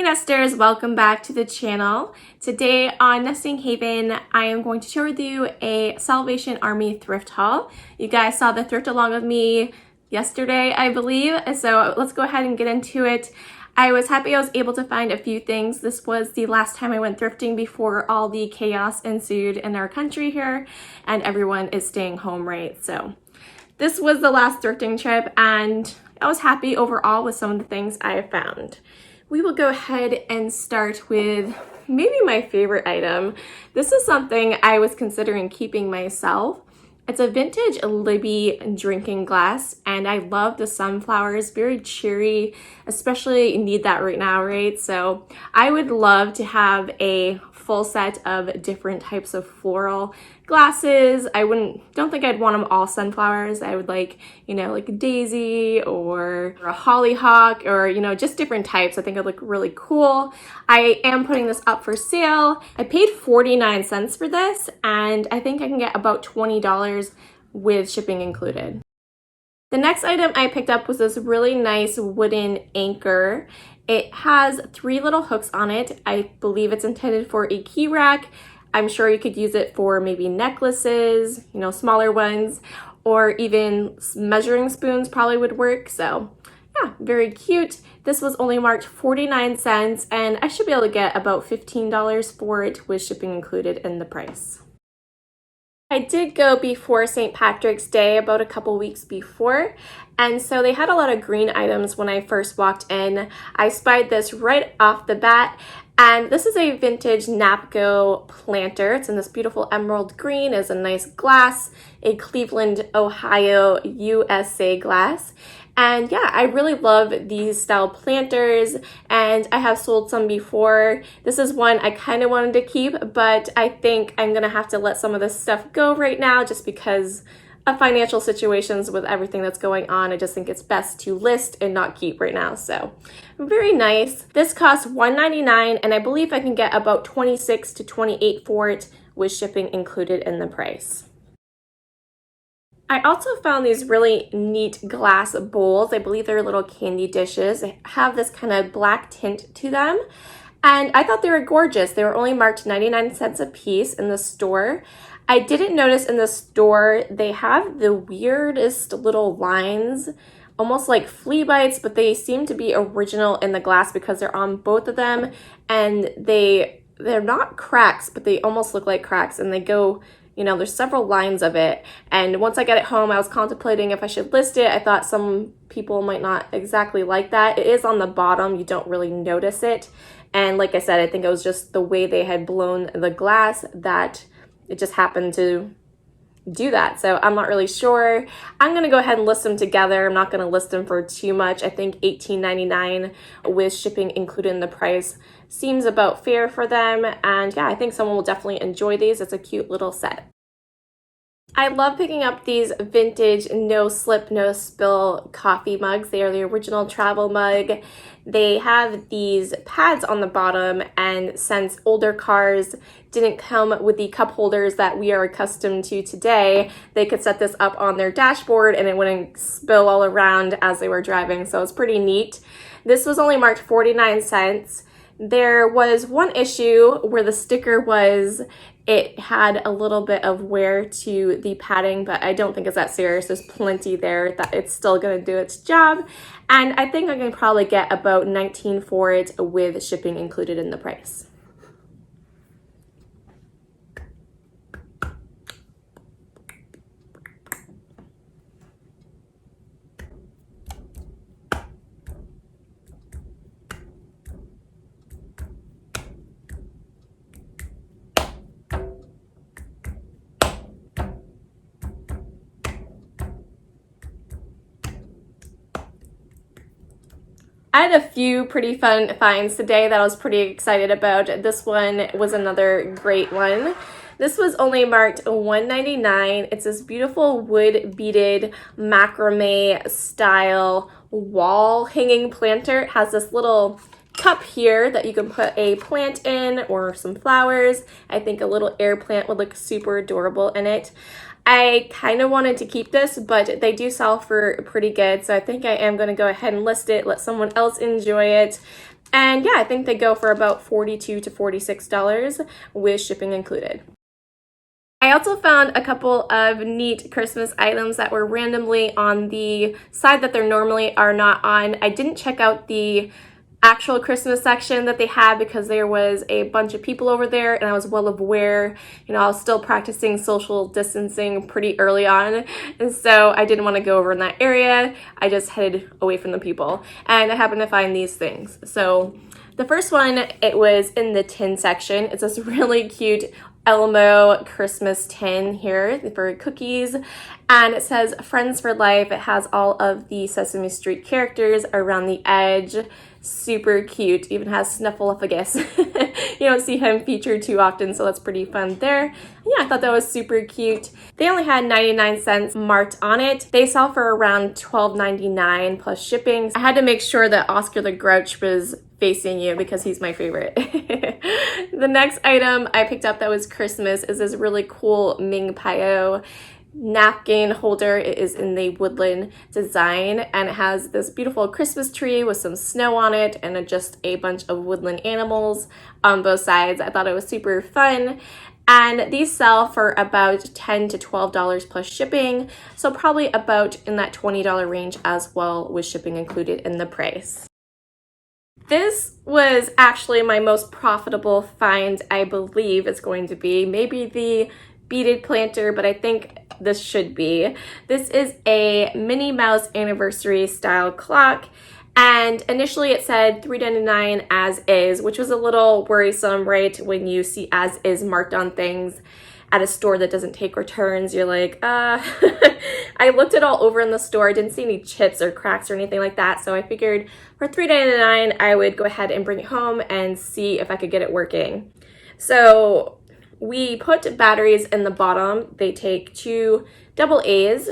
nesters, welcome back to the channel. Today on Nesting Haven, I am going to share with you a Salvation Army thrift haul. You guys saw the thrift along with me yesterday, I believe, so let's go ahead and get into it. I was happy I was able to find a few things. This was the last time I went thrifting before all the chaos ensued in our country here and everyone is staying home, right? So this was the last thrifting trip and I was happy overall with some of the things I found. We will go ahead and start with maybe my favorite item. This is something I was considering keeping myself. It's a vintage Libby drinking glass, and I love the sunflowers, very cheery, especially need that right now, right? So I would love to have a full set of different types of floral glasses. Don't think I'd want them all sunflowers. I would like, like a daisy or a hollyhock or, just different types. I think it'd look really cool. I am putting this up for sale. I paid 49 cents for this, and I think I can get about $20 with shipping included. The next item I picked up was this really nice wooden anchor. It has 3 little hooks on it. I believe it's intended for a key rack. I'm sure you could use it for maybe necklaces, smaller ones, or even measuring spoons probably would work. So yeah, very cute. This was only marked 49 cents and I should be able to get about $15 for it with shipping included in the price. I did go before St. Patrick's Day, about a couple weeks before, and so they had a lot of green items when I first walked in. I spied this right off the bat, and this is a vintage Napco planter. It's in this beautiful emerald green. It's a nice glass, a Cleveland, Ohio, USA glass. And yeah, I really love these style planters and I have sold some before. This is one I kind of wanted to keep, but I think I'm going to have to let some of this stuff go right now just because of financial situations with everything that's going on. I just think it's best to list and not keep right now. So very nice. This costs $1.99 and I believe I can get about $26 to $28 for it with shipping included in the price. I also found these really neat glass bowls. I believe they're little candy dishes. They have this kind of black tint to them. And I thought they were gorgeous. They were only marked 99 cents a piece in the store. I didn't notice in the store they have the weirdest little lines, almost like flea bites, but they seem to be original in the glass because they're on both of them. And they're not cracks, but they almost look like cracks and they go, there's several lines of it. And once I got it home, I was contemplating if I should list it. I thought some people might not exactly like that. It is on the bottom. You don't really notice it. And like I said, I think it was just the way they had blown the glass that it just happened to do that. So I'm not really sure. I'm going to go ahead and list them together. I'm not going to list them for too much. I think $18.99 with shipping included in the price seems about fair for them. And yeah, I think someone will definitely enjoy these. It's a cute little set. I love picking up these vintage no slip, no spill coffee mugs. They are the original travel mug. They have these pads on the bottom, and since older cars didn't come with the cup holders that we are accustomed to today, they could set this up on their dashboard and it wouldn't spill all around as they were driving, so it's pretty neat. This was only marked 49 cents. There was one issue where the sticker it had a little bit of wear to the padding, but I don't think it's that serious. There's plenty there that it's still going to do its job. And I think I can probably get about $19 for it with shipping included in the price. I had a few pretty fun finds today that I was pretty excited about. This one was another great one. This was only marked $1.99. It's this beautiful wood beaded macrame style wall hanging planter. It has this little cup here that you can put a plant in or some flowers. I think a little air plant would look super adorable in it. I kind of wanted to keep this, but they do sell for pretty good, so I think I am going to go ahead and list it, let someone else enjoy it. And yeah, I think they go for about $42 to $46 with shipping included. I also found a couple of neat Christmas items that were randomly on the side that they normally are not on. I didn't check out the actual Christmas section that they had because there was a bunch of people over there, and I was well aware, I was still practicing social distancing pretty early on, and so I didn't want to go over in that area. I just headed away from the people, and I happened to find these things. So the first one, it was in the tin section. It's this really cute Elmo Christmas tin here for cookies, and it says Friends for Life. It has all of the Sesame Street characters around the edge. Super cute. Even has Snuffleupagus. You don't see him featured too often, so that's pretty fun there. Yeah, I thought that was super cute. They only had 99 cents marked on it. They sell for around $12.99 plus shipping. I had to make sure that Oscar the Grouch was facing you because he's my favorite. The next item I picked up that was Christmas is this really cool Ming Pio napkin holder. It is in the woodland design, and it has this beautiful Christmas tree with some snow on it and just a bunch of woodland animals on both sides. I thought it was super fun. And these sell for about $10 to $12 plus shipping, so probably about in that $20 range as well with shipping included in the price. This was actually my most profitable find, I believe it's going to be. Maybe the beaded planter, but I think this should be. This is a Minnie Mouse anniversary style clock, and initially it said $3.99 as is, which was a little worrisome, right? When you see as is marked on things at a store that doesn't take returns, you're like, I looked it all over in the store. I didn't see any chips or cracks or anything like that, so I figured for $3.99 I would go ahead and bring it home and see if I could get it working. So we put batteries in the bottom. They take 2 AA's,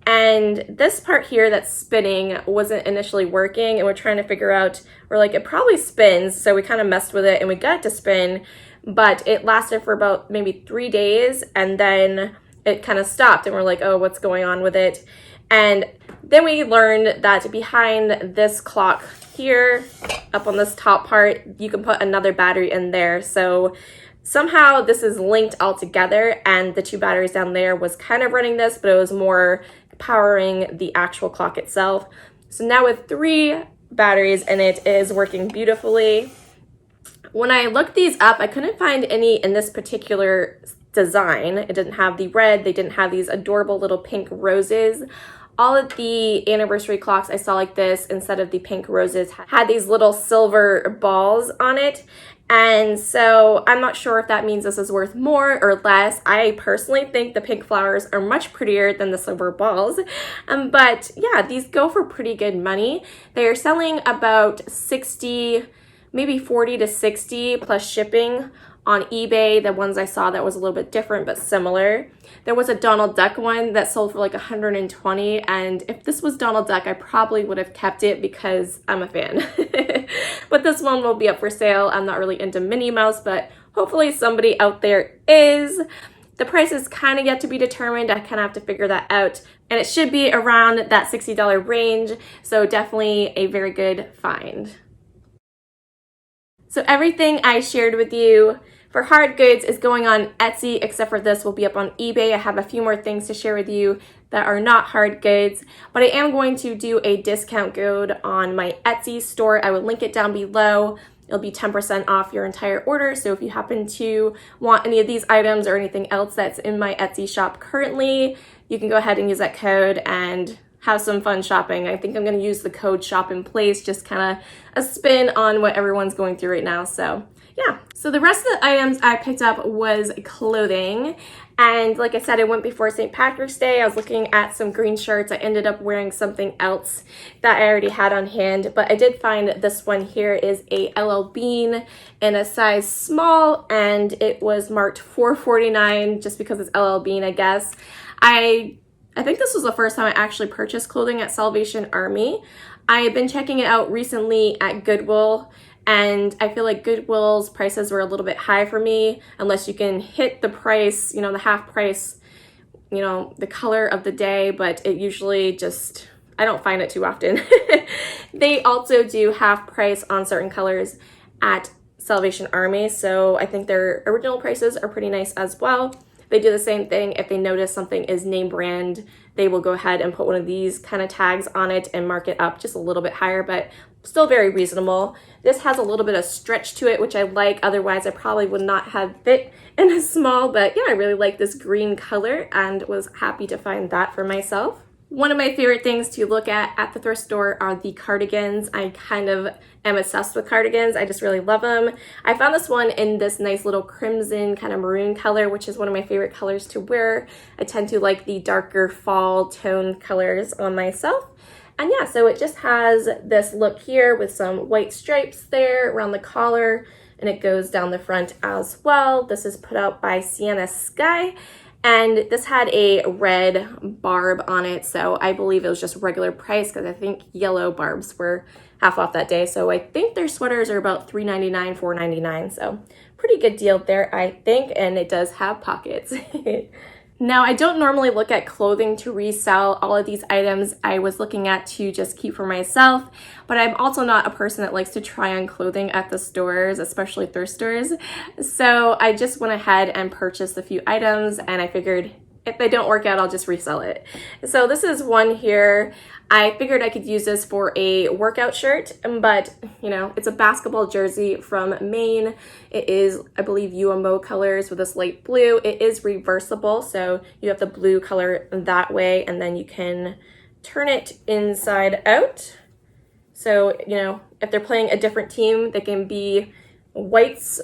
and this part here that's spinning wasn't initially working, and we're trying to figure out, we're like, it probably spins, so we kind of messed with it and we got it to spin, but it lasted for about maybe 3 days, and then it kind of stopped, and we're like, oh, what's going on with it? And then we learned that behind this clock here, up on this top part, you can put another battery in there. So somehow this is linked all together, and the 2 batteries down there was kind of running this, but it was more powering the actual clock itself. So now with 3 batteries in it, it is working beautifully. When I looked these up, I couldn't find any in this particular design. It didn't have the red, they didn't have these adorable little pink roses. All of the anniversary clocks I saw like this, instead of the pink roses, had these little silver balls on it. And so I'm not sure if that means this is worth more or less. I personally think the pink flowers are much prettier than the silver balls. But yeah, these go for pretty good money. They are selling about 60, maybe 40 to 60 plus shipping on eBay. The ones I saw that was a little bit different but similar. There was a Donald Duck one that sold for like 120, and if this was Donald Duck, I probably would have kept it because I'm a fan. But this one will be up for sale. I'm not really into Minnie Mouse, but hopefully somebody out there is. The price is kind of yet to be determined. I kind of have to figure that out, and it should be around that $60 range, so definitely a very good find. So everything I shared with you for hard goods is going on Etsy, except for this will be up on eBay. I have a few more things to share with you that are not hard goods, but I am going to do a discount code on my Etsy store. I will link it down below. It'll be 10% off your entire order. So if you happen to want any of these items or anything else that's in my Etsy shop currently, you can go ahead and use that code and have some fun shopping. I think I'm going to use the code shop in place, just kind of a spin on what everyone's going through right now. So yeah, so the rest of the items I picked up was clothing. And like I said, I went before St. Patrick's Day. I was looking at some green shirts. I ended up wearing something else that I already had on hand, but I did find this one here is a LL Bean in a size small, and it was marked $4.49 just because it's LL Bean, I guess. I think this was the first time I actually purchased clothing at Salvation Army. I had been checking it out recently at Goodwill, and I feel like Goodwill's prices were a little bit high for me, unless you can hit the price, the half price, the color of the day, but it usually just, I don't find it too often. They also do half price on certain colors at Salvation Army, so I think their original prices are pretty nice as well. They do the same thing. If they notice something is name brand, they will go ahead and put one of these kind of tags on it and mark it up just a little bit higher, but still very reasonable. This has a little bit of stretch to it, which I like. Otherwise, I probably would not have fit in a small, but yeah, I really like this green color and was happy to find that for myself. One of my favorite things to look at the thrift store are the cardigans. I kind of am obsessed with cardigans. I just really love them. I found this one in this nice little crimson kind of maroon color, which is one of my favorite colors to wear. I tend to like the darker fall tone colors on myself. And yeah, so it just has this look here with some white stripes there around the collar, and it goes down the front as well. This is put out by Sienna Sky. And this had a red barb on it, so I believe it was just regular price because I think yellow barbs were half off that day. So I think their sweaters are about $3.99, $4.99, so pretty good deal there, I think, and it does have pockets. Now, I don't normally look at clothing to resell. All of these items I was looking at to just keep for myself, but I'm also not a person that likes to try on clothing at the stores, especially thrift stores. So I just went ahead and purchased a few items, and I figured if they don't work out, I'll just resell it. So this is one here. I figured I could use this for a workout shirt, but you know, it's a basketball jersey from Maine. It is, I believe, UMO colors with this light blue. It is reversible, so you have the blue color that way, and then you can turn it inside out. So, you know, if they're playing a different team, they can be whites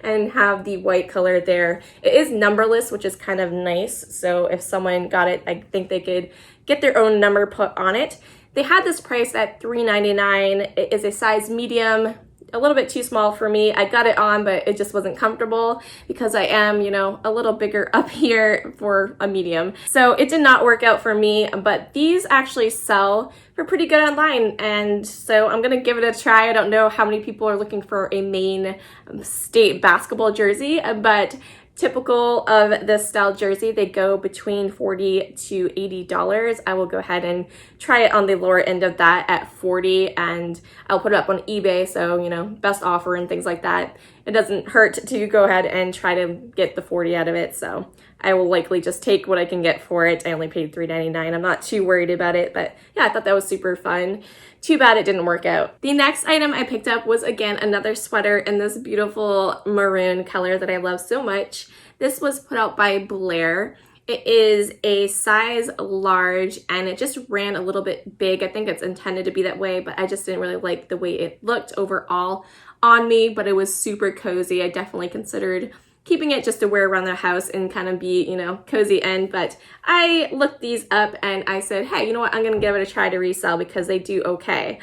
and have the white color there. It is numberless, which is kind of nice. So if someone got it, I think they could get their own number put on it. They had this price at $3.99. It is a size medium, a little bit too small for me. I got it on, but it just wasn't comfortable because I am, you know, a little bigger up here for a medium. So it did not work out for me, but these actually sell for pretty good online. And so I'm gonna give it a try. I don't know how many people are looking for a Maine state basketball jersey, but typical of this style jersey, they go between $40 to $80. I will go ahead and try it on the lower end of that at $40, and I'll put it up on eBay, so you know, best offer and things like that. It doesn't hurt to go ahead and try to get the $40 out of it, so I will likely just take what I can get for it. I only paid $3.99. I'm not too worried about it, but yeah, I thought that was super fun. Too bad it didn't work out. The next item I picked up was, again, another sweater in this beautiful maroon color that I love so much. This was put out by Blair. It is a size large, and it just ran a little bit big. I think it's intended to be that way, but I just didn't really like the way it looked overall on me, but it was super cozy. I definitely considered keeping it just to wear around the house and kind of be, you know, cozy in. But I looked these up and I said, hey, you know what? I'm going to give it a try to resell because they do okay.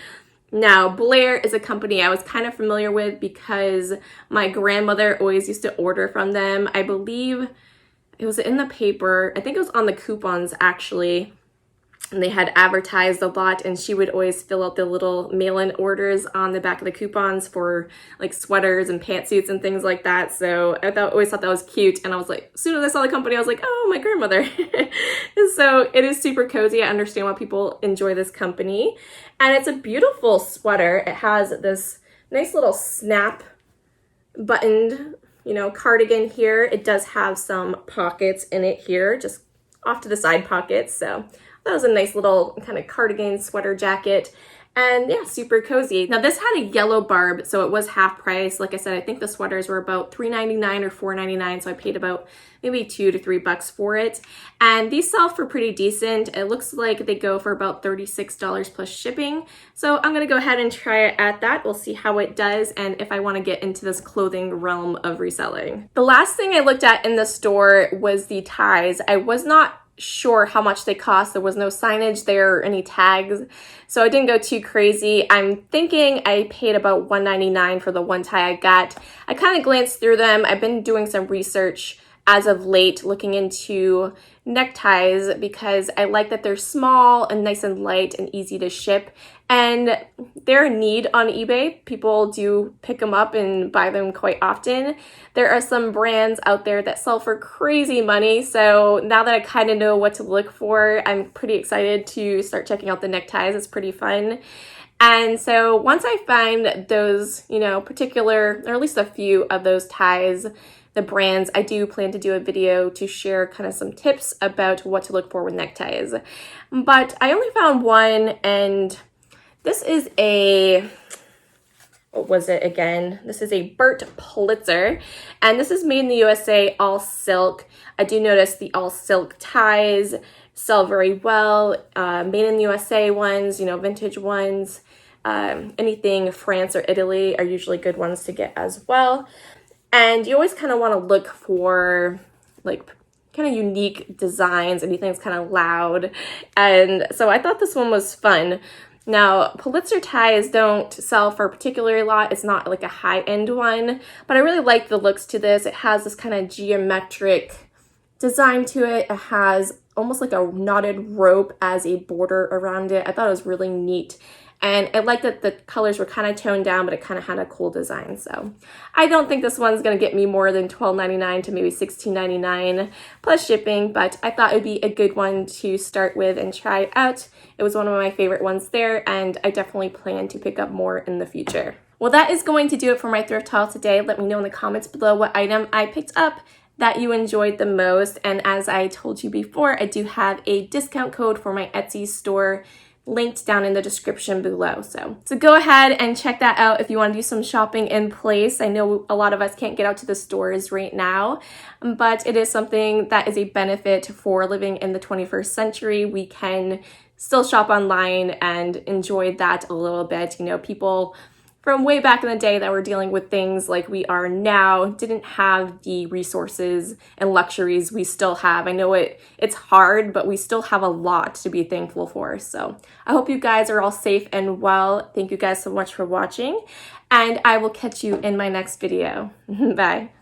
Now, Blair is a company I was kind of familiar with because my grandmother always used to order from them. I believe it was in the paper. I think it was on the coupons, actually. And they had advertised a lot, and she would always fill out the little mail-in orders on the back of the coupons for like sweaters and pantsuits and things like that. So I always thought that was cute, and I was like, as soon as I saw the company, I was like, oh, my grandmother. So it is super cozy. I understand why people enjoy this company, and it's a beautiful sweater. It has this nice little snap buttoned, you know, cardigan here. It does have some pockets in it here, just off to the side pockets. So that was a nice little kind of cardigan sweater jacket, and yeah, super cozy. Now this had a yellow barb, so it was half price. Like I said, I think the sweaters were about $3.99 or $4.99, so I paid about maybe $2 to $3 for it. And these sell for pretty decent. It looks like they go for about $36 plus shipping. So I'm gonna go ahead and try it at that. We'll see how it does and if I wanna get into this clothing realm of reselling. The last thing I looked at in the store was the ties. I was not sure how much they cost. There was no signage there or any tags, so I didn't go too crazy. I'm thinking I paid about $1.99 for the one tie I got. I kind of glanced through them. I've been doing some research as of late looking into neckties because I like that they're small and nice and light and easy to ship. And they're in need on eBay. People do pick them up and buy them quite often. There are some brands out there that sell for crazy money. So now that I kind of know what to look for, I'm pretty excited to start checking out the neckties. It's pretty fun. And so once I find those, particular, or at least a few of those ties, the brands, I do plan to do a video to share kind of some tips about what to look for with neckties. But I only found one, and this is what was it again? This is a Burt Pulitzer, and this is made in the USA, all silk. I do notice the all silk ties sell very well. Made in the USA ones, vintage ones, anything France or Italy are usually good ones to get as well. And you always kind of want to look for like kind of unique designs, anything that's kind of loud. And so I thought this one was fun. Now, Pulitzer ties don't sell for a particularly lot. It's not like a high-end one, but I really like the looks to this. It has this kind of geometric design to it. It has almost like a knotted rope as a border around it. I thought it was really neat. And I like that the colors were kind of toned down, but it kind of had a cool design. So I don't think this one's going to get me more than $12.99 to maybe $16.99 plus shipping, but I thought it would be a good one to start with and try out. It was one of my favorite ones there, and I definitely plan to pick up more in the future. Well, that is going to do it for my thrift haul today. Let me know in the comments below what item I picked up that you enjoyed the most. And as I told you before, I do have a discount code for my Etsy store linked down in the description below. So go ahead and check that out if you want to do some shopping in place. I know a lot of us can't get out to the stores right now, but it is something that is a benefit for living in the 21st century. We can still shop online and enjoy that a little bit. People from way back in the day that were dealing with things like we are now didn't have the resources and luxuries we still have. I know it's hard, but we still have a lot to be thankful for. So I hope you guys are all safe and well. Thank you guys so much for watching, and I will catch you in my next video. Bye.